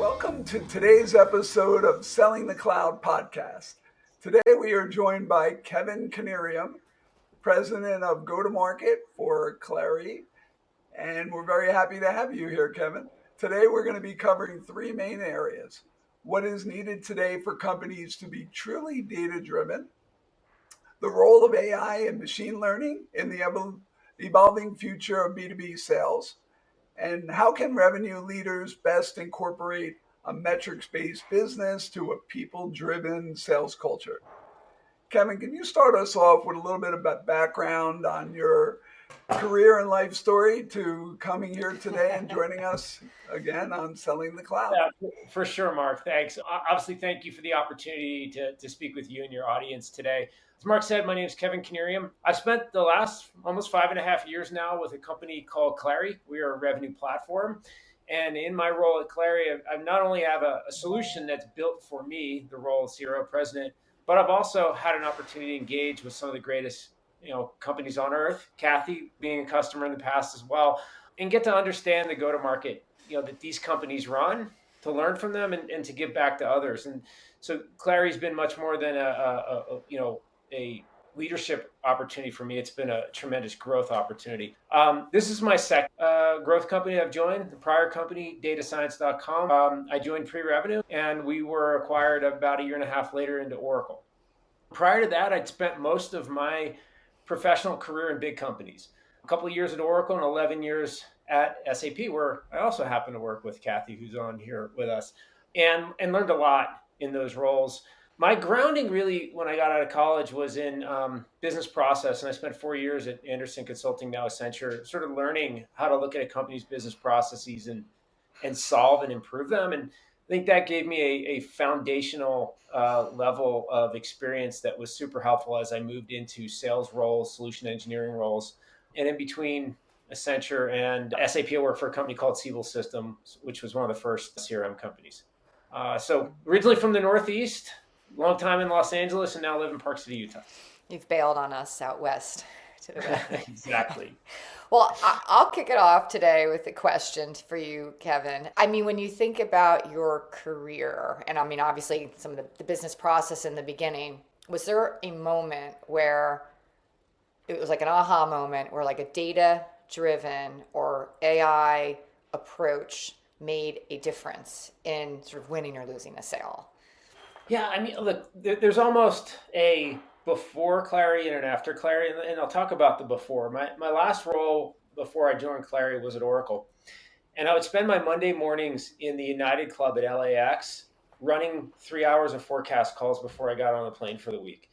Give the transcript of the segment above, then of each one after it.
Welcome to today's episode of Selling the Cloud podcast. Today we are joined by Kevin Knieriem, President of Go-to-Market for Clari, and we're very happy to have you here, Kevin. Today we're going to be covering three main areas. What is needed today for companies to be truly data-driven, the role of AI and machine learning in the evolving future of B2B sales, and how can revenue leaders best incorporate a metrics-based business to a people-driven sales culture? Kevin, can you start us off with a little bit about background on your career and life story to coming here today and joining us again on Selling the Cloud? Yeah, for sure, Mark. Thanks. Obviously, thank you for the opportunity to speak with you and your audience today. As Mark said, my name is Kevin Knieriem. I've spent the last almost 5.5 years now with a company called Clari. We are a revenue platform. And in my role at Clari, I not only have a solution that's built for me, the role of CRO president, but I've also had an opportunity to engage with some of the greatest companies on earth, Kathy being a customer in the past as well, and get to understand the go-to-market that these companies run, to learn from them and to give back to others. And so Clari's been much more than a leadership opportunity for me. It's been a tremendous growth opportunity. This is my second growth company I've joined. The prior company, datascience.com, I joined pre-revenue, and we were acquired about 1.5 years later into Oracle. Prior to that, I'd spent most of my professional career in big companies. A couple of years at Oracle and 11 years at SAP, where I also happen to work with Kathy, who's on here with us, and learned a lot in those roles. My grounding really, when I got out of college, was in business process, and I spent 4 years at Anderson Consulting, now Accenture, sort of learning how to look at a company's business processes and solve and improve them. And I think that gave me a foundational level of experience that was super helpful as I moved into sales roles, solution engineering roles. And in between Accenture and SAP, I worked for a company called Siebel Systems, which was one of the first CRM companies. So originally from the Northeast, long time in Los Angeles, and now live in Park City, Utah. You've bailed on us out west to the west. Exactly. Well, I'll kick it off today with a question for you, Kevin. I mean, when you think about your career, and I mean, obviously some of the business process in the beginning, was there a moment where it was like an aha moment where like a data-driven or AI approach made a difference in sort of winning or losing a sale? Yeah, I mean, look, there's almost a before Clari and an after Clari, and I'll talk about the before. My last role before I joined Clari was at Oracle, and I would spend my Monday mornings in the United Club at LAX running 3 hours of forecast calls before I got on the plane for the week.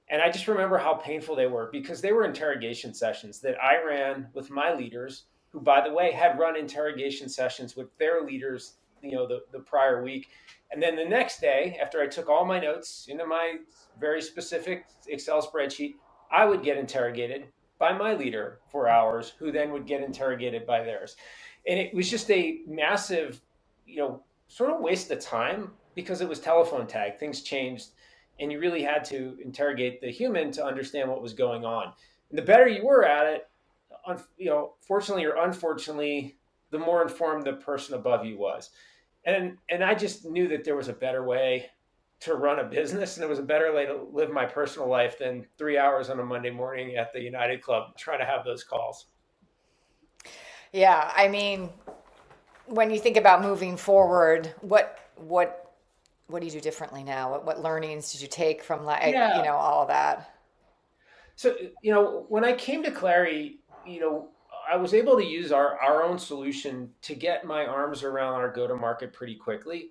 And I just remember how painful they were, because they were interrogation sessions that I ran with my leaders, who, by the way, had run interrogation sessions with their leaders, the prior week. And then the next day, after I took all my notes into my very specific Excel spreadsheet, I would get interrogated by my leader for hours, who then would get interrogated by theirs. And it was just a massive, sort of waste of time, because it was telephone tag. Things changed, and you really had to interrogate the human to understand what was going on. And the better you were at it, fortunately or unfortunately, the more informed the person above you was. And I just knew that there was a better way to run a business, and there was a better way to live my personal life than 3 hours on a Monday morning at the United Club trying to have those calls. Yeah, I mean, when you think about moving forward, what do you do differently now? What learnings did you take from all of that? So, when I came to Clari, I was able to use our own solution to get my arms around our go-to-market pretty quickly.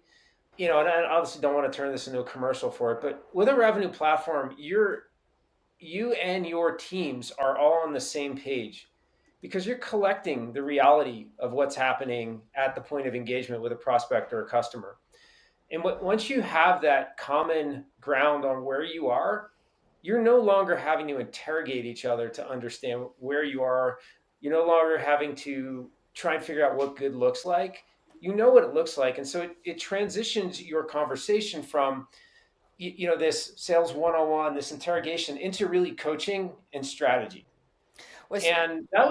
And I obviously don't want to turn this into a commercial for it, but with a revenue platform, you and your teams are all on the same page, because you're collecting the reality of what's happening at the point of engagement with a prospect or a customer. And once you have that common ground on where you are, you're no longer having to interrogate each other to understand where you are. You're no longer having to try and figure out what good looks like. You know what it looks like. And so it transitions your conversation from, this sales 101, this interrogation, into really coaching and strategy. And that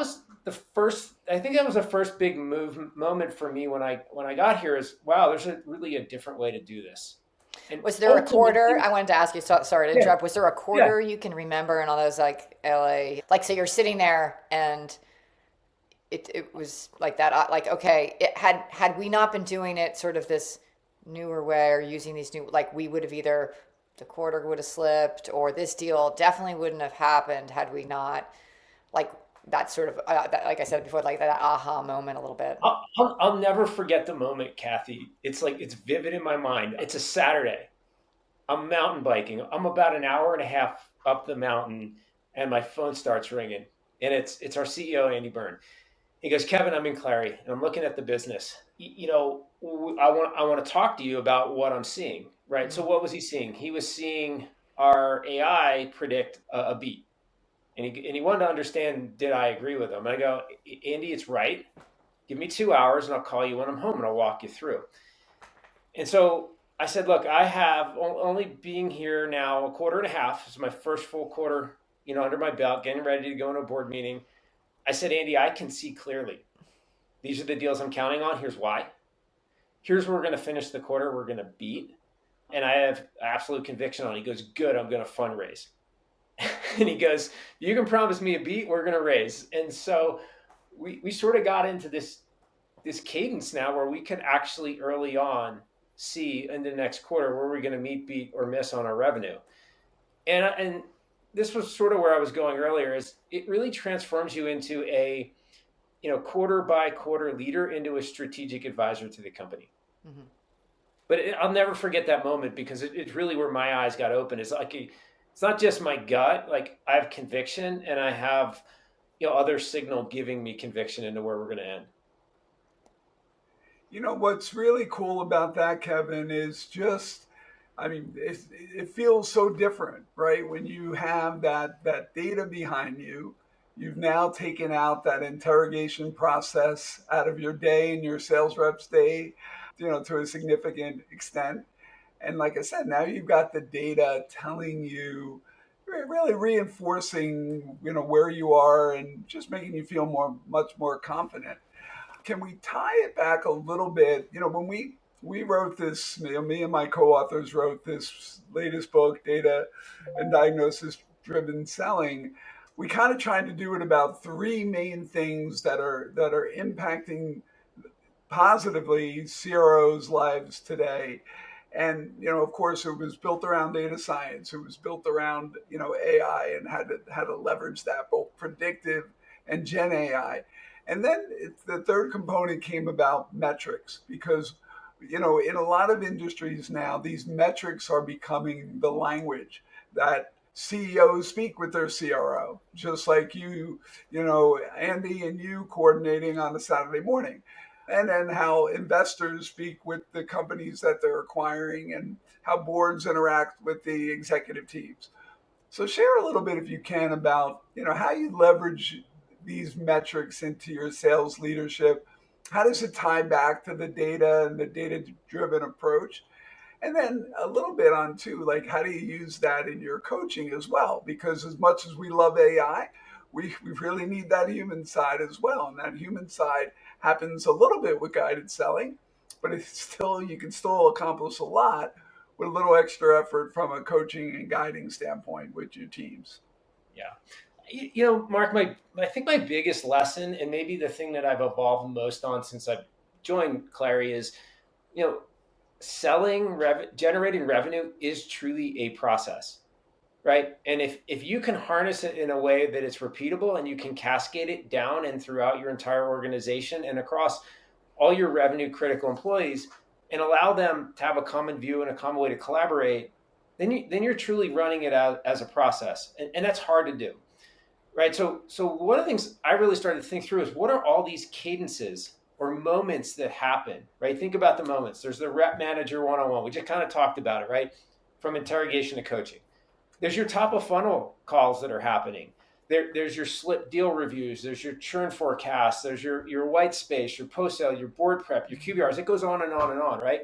I think that was the first big moment for me when I got here is, wow, there's really a different way to do this. And Was there a quarter? ultimately, I wanted to ask you, sorry to yeah, interrupt. Was there a yeah. quarter you can remember in all those like LA? Like, so you're sitting there and it was like that, like, okay, had we not been doing it sort of this newer way or using these new, like we would have either, the quarter would have slipped or this deal definitely wouldn't have happened had we not, like that sort of, like I said before, like that aha moment a little bit. I'll never forget the moment, Kathy. It's like, it's vivid in my mind. It's a Saturday. I'm mountain biking. I'm about an hour and a half up the mountain, and my phone starts ringing. And it's our CEO, Andy Byrne. He goes, Kevin, I'm in Clari, and I'm looking at the business. I want to talk to you about what I'm seeing, right? So what was he seeing? He was seeing our AI predict a beat, and he wanted to understand, did I agree with him? And I go, Andy, it's right. Give me 2 hours, and I'll call you when I'm home, and I'll walk you through. And so I said, look, I have only being here now a quarter and a half. It's my first full quarter, under my belt, getting ready to go into a board meeting. I said, Andy, I can see clearly. These are the deals I'm counting on. Here's why. Here's where we're going to finish the quarter. We're going to beat. And I have absolute conviction on it. He goes, good, I'm going to fundraise. And he goes, you can promise me a beat, we're going to raise. And so we sort of got into this cadence now where we can actually early on see in the next quarter where we're going to meet, beat, or miss on our revenue. And this was sort of where I was going earlier, is it really transforms you into a quarter by quarter leader into a strategic advisor to the company. Mm-hmm. But I'll never forget that moment because it's really where my eyes got open. It's like, it's not just my gut. Like, I have conviction, and I have other signal giving me conviction into where we're going to end. What's really cool about that, Kevin, is just, it feels so different, right? When you have that data behind you, you've now taken out that interrogation process out of your day and your sales rep's day, to a significant extent. And like I said, now you've got the data telling you, really reinforcing, where you are and just making you feel much more confident. Can we tie it back a little bit? When we wrote this, me and my co-authors wrote this latest book, Data and Diagnosis Driven Selling. We kind of tried to do it about three main things that are impacting positively CROs' lives today. And, of course, it was built around data science. It was built around, AI, and had to leverage that, both predictive and Gen AI. And then the third component came about metrics, because, in a lot of industries now, these metrics are becoming the language that CEOs speak with their CRO, just like you, Andy and you coordinating on a Saturday morning. And then how investors speak with the companies that they're acquiring, and how boards interact with the executive teams. So share a little bit, if you can, about, how you leverage these metrics into your sales leadership. How does it tie back to the data and the data-driven approach? And then a little bit on too, like, how do you use that in your coaching as well? Because as much as we love AI, we really need that human side as well. And that human side happens a little bit with guided selling, but you can still accomplish a lot with a little extra effort from a coaching and guiding standpoint with your teams. Yeah. Mark, I think my biggest lesson, and maybe the thing that I've evolved most on since I've joined Clari, is, generating revenue is truly a process, right? And if you can harness it in a way that it's repeatable, and you can cascade it down and throughout your entire organization and across all your revenue critical employees, and allow them to have a common view and a common way to collaborate, then you're truly running it out as a process. And that's hard to do. Right. So one of the things I really started to think through is, what are all these cadences or moments that happen, right? Think about the moments. There's the rep manager one-on-one. We just kind of talked about it, right? From interrogation to coaching. There's your top of funnel calls that are happening. There's your slip deal reviews. There's your churn forecast. There's your white space, your post-sale, your board prep, your QBRs. It goes on and on and on, right?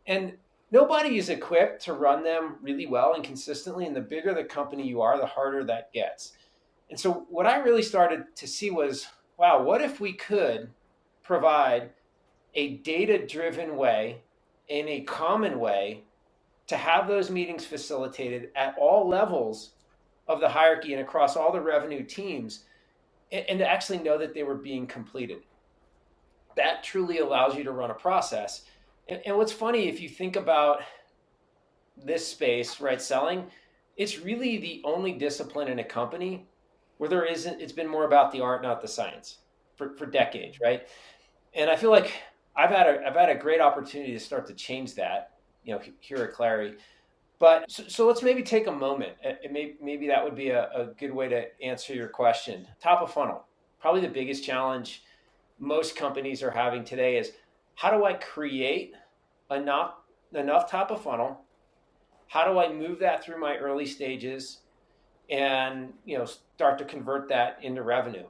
And nobody is equipped to run them really well and consistently. And the bigger the company you are, the harder that gets. And so what I really started to see was, wow, what if we could provide a data-driven way, in a common way, to have those meetings facilitated at all levels of the hierarchy and across all the revenue teams, and to actually know that they were being completed. That truly allows you to run a process. And what's funny, if you think about this space, right, selling, it's really the only discipline in a company where there isn't, it's been more about the art, not the science for decades, right? And I feel like I've had a great opportunity to start to change that, here at Clari. But so let's maybe take a moment. Maybe that would be a good way to answer your question. Top of funnel, probably the biggest challenge most companies are having today is, how do I create enough top of funnel? How do I move that through my early stages and start to convert that into revenue?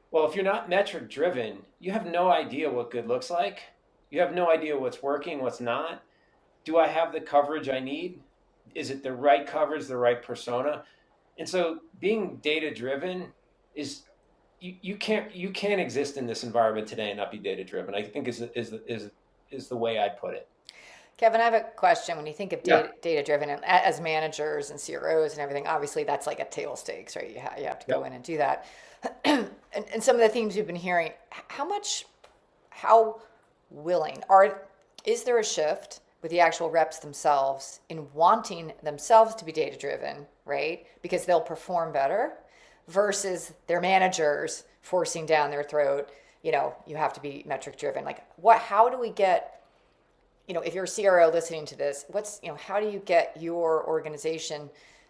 Well, if you're not metric driven, you have no idea what good looks like. You have no idea what's working, what's not. Do I have the coverage I need? Is it the right coverage, the right persona? And so being data driven is, you can't exist in this environment today and not be data driven. I think is the way I'd put it. Kevin, I have a question. When you think of Yeah. data driven, and as managers and CROs and everything, obviously that's like a table stakes, right? You have to go in and do that. And some of the themes we've been hearing, how willing is there a shift with the actual reps themselves in wanting themselves to be data driven, right? Because they'll perform better, versus their managers forcing down their throat, you have to be metric driven. Like how do we get, if you're a CRO listening to this, how do you get your organization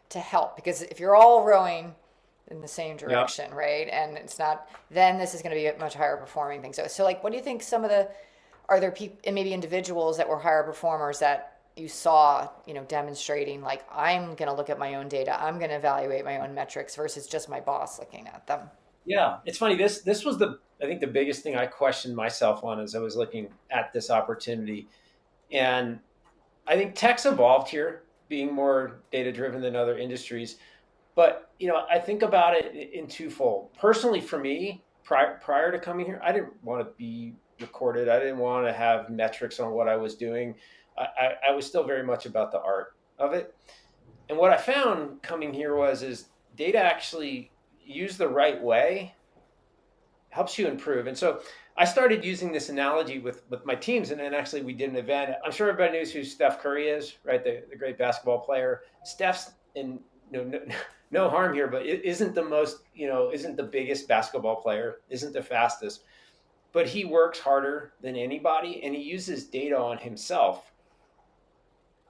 to help? Because if you're all rowing in the same direction, right? And it's not, then this is going to be a much higher performing thing. So like, what do you think are there people and maybe individuals that were higher performers that you saw, demonstrating like, I'm going to look at my own data, I'm going to evaluate my own metrics versus just my boss looking at them? Yeah, it's funny. This was I think the biggest thing I questioned myself on as I was looking at this opportunity. And I think tech's evolved here, being more data driven than other industries. But I think about it in twofold. Personally, for me, prior to coming here, I didn't want to be recorded. I didn't want to have metrics on what I was doing. I was still very much about the art of it. And what I found coming here is data actually used the right way helps you improve. And so I started using this analogy with my teams, and then actually we did an event. I'm sure everybody knows who Steph Curry is, right? The great basketball player. Steph's in no harm here, but it isn't the most, isn't the biggest basketball player, isn't the fastest, but he works harder than anybody, and he uses data on himself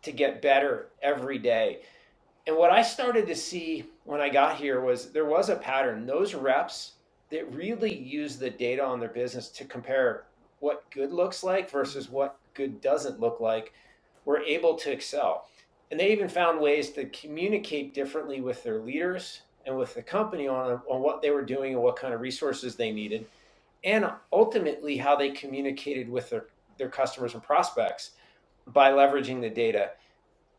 to get better every day. And what I started to see when I got here was there was a pattern. Those reps that really use the data on their business to compare what good looks like versus what good doesn't look like were able to excel. And they even found ways to communicate differently with their leaders and with the company on what they were doing and what kind of resources they needed, and ultimately how they communicated with their customers and prospects by leveraging the data.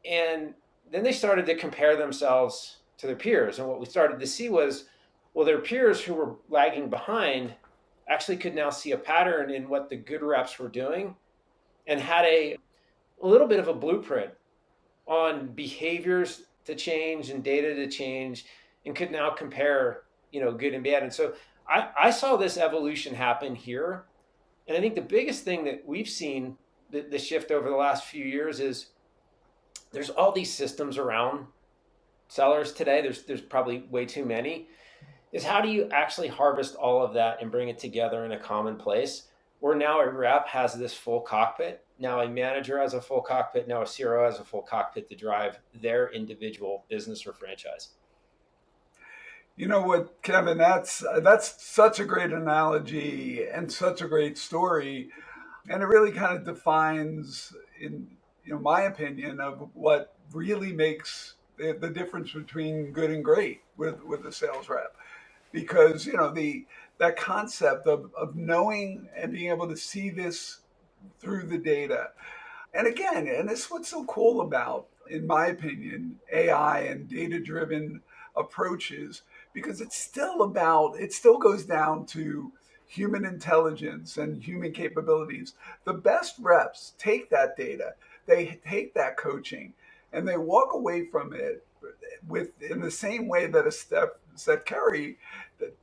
And then they started to compare themselves to their peers. And what we started to see was, well, their peers who were lagging behind actually could now see a pattern in what the good reps were doing, and had a little bit of a blueprint on behaviors to change and data to change, and could now compare, good and bad. And so I saw this evolution happen here. And I think the biggest thing that we've seen, the shift over the last few years, is there's all these systems around sellers today. There's probably way too many. Is how do you actually harvest all of that and bring it together in a common place where now a rep has this full cockpit, now a manager has a full cockpit, now a CRO has a full cockpit to drive their individual business or franchise. You know what, Kevin, that's such a great analogy and such a great story. And it really kind of defines, in my opinion, of what really makes the difference between good and great with the sales rep. Because, that concept of knowing and being able to see this through the data. And again, and this is what's so cool about, in my opinion, AI and data-driven approaches, because it still goes down to human intelligence and human capabilities. The best reps take that data, they take that coaching, and they walk away from it with in the same way that a Steph Curry that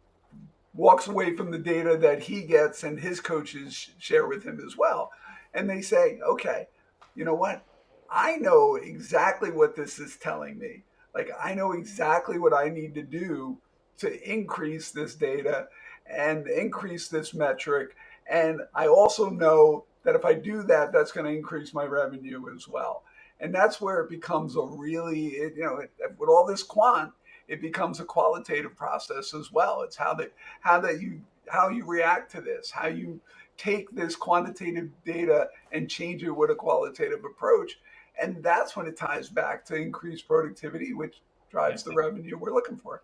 walks away from the data that he gets and his coaches share with him as well. And they say, okay, you know what? I know exactly what this is telling me. Like, I know exactly what I need to do to increase this data and increase this metric. And I also know that if I do that, that's going to increase my revenue as well. And that's where it becomes a really, with all this quant, it becomes a qualitative process as well. It's how you react to this, how you take this quantitative data and change it with a qualitative approach. And that's when it ties back to increased productivity, which drives the revenue we're looking for.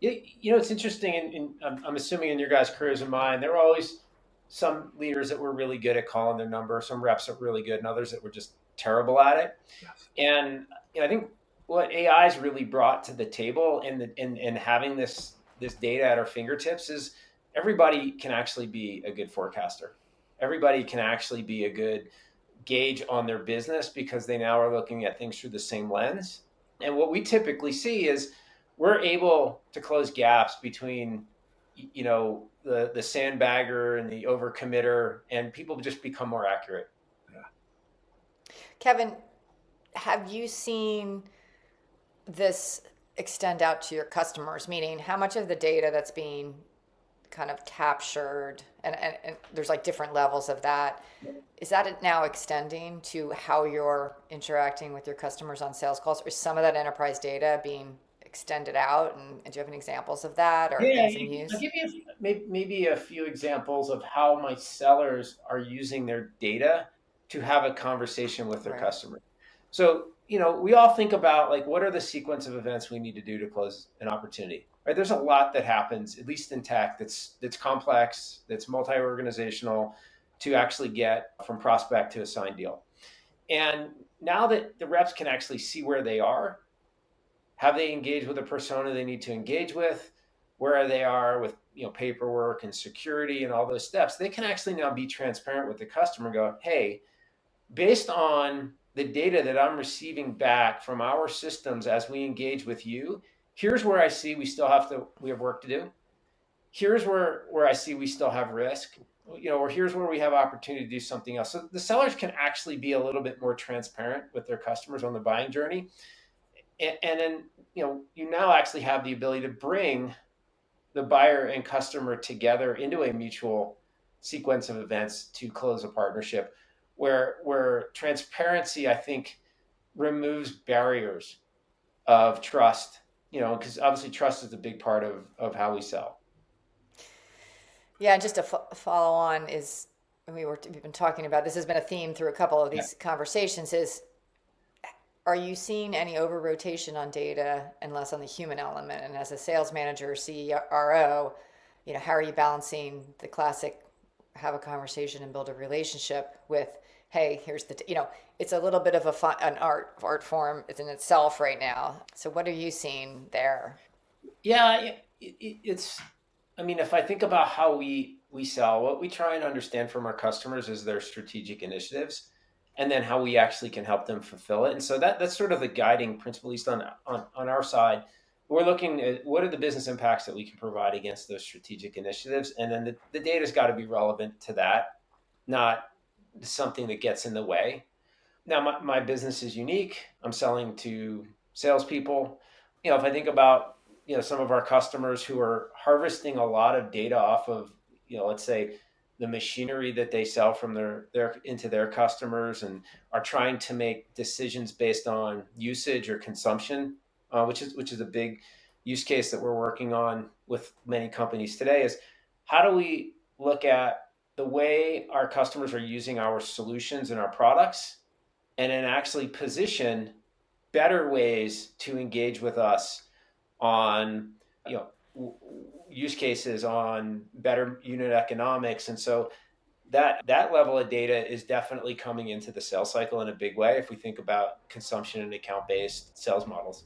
It's interesting, and I'm assuming in your guys' careers and mine, there were always some leaders that were really good at calling their number, some reps that were really good, and others that were just terrible at it. Yes. And I think what AI has really brought to the table in having this data at our fingertips is everybody can actually be a good forecaster. Everybody can actually be a good gauge on their business because they now are looking at things through the same lens. And what we typically see is we're able to close gaps between, the sandbagger and the overcommitter, and people just become more accurate. Yeah. Kevin, have you seen this extend out to your customers? Meaning, how much of the data that's being kind of captured, and there's like different levels of that, is that now extending to how you're interacting with your customers on sales calls? Or is some of that enterprise data being extended out? And do you have any examples of that or things in use? I'll give you maybe a few examples of how my sellers are using their data to have a conversation with their customer. So, we all think about like, what are the sequence of events we need to do to close an opportunity, right? There's a lot that happens, at least in tech, that's complex, that's multi-organizational to actually get from prospect to a signed deal. And now that the reps can actually see where they are, have they engaged with a persona they need to engage with, where they are with paperwork and security and all those steps, they can actually now be transparent with the customer and go, hey, based on the data that I'm receiving back from our systems as we engage with you, here's where I see we have work to do. Here's where I see we still have risk, or here's where we have opportunity to do something else. So the sellers can actually be a little bit more transparent with their customers on the buying journey. And then, you now actually have the ability to bring the buyer and customer together into a mutual sequence of events to close a partnership where transparency, I think, removes barriers of trust, because obviously trust is a big part of how we sell. Yeah, and just to follow on is, we've been talking about, this has been a theme through a couple of these conversations, is are you seeing any over rotation on data and less on the human element? And as a sales manager, CRO, how are you balancing the classic have a conversation and build a relationship with, hey, here's it's a little bit of an art form in itself right now. So what are you seeing there? Yeah, it's, if I think about how we sell, what we try and understand from our customers is their strategic initiatives, and then how we actually can help them fulfill it. And so that's sort of the guiding principle, at least on our side. We're looking at what are the business impacts that we can provide against those strategic initiatives. And then the data's got to be relevant to that, not something that gets in the way. Now, my business is unique. I'm selling to salespeople. If I think about, some of our customers who are harvesting a lot of data off of, let's say, the machinery that they sell from their into their customers, and are trying to make decisions based on usage or consumption, which is a big use case that we're working on with many companies today, is how do we look at the way our customers are using our solutions and our products, and then actually position better ways to engage with us on, use cases, on better unit economics. And so that level of data is definitely coming into the sales cycle in a big way if we think about consumption and account-based sales models.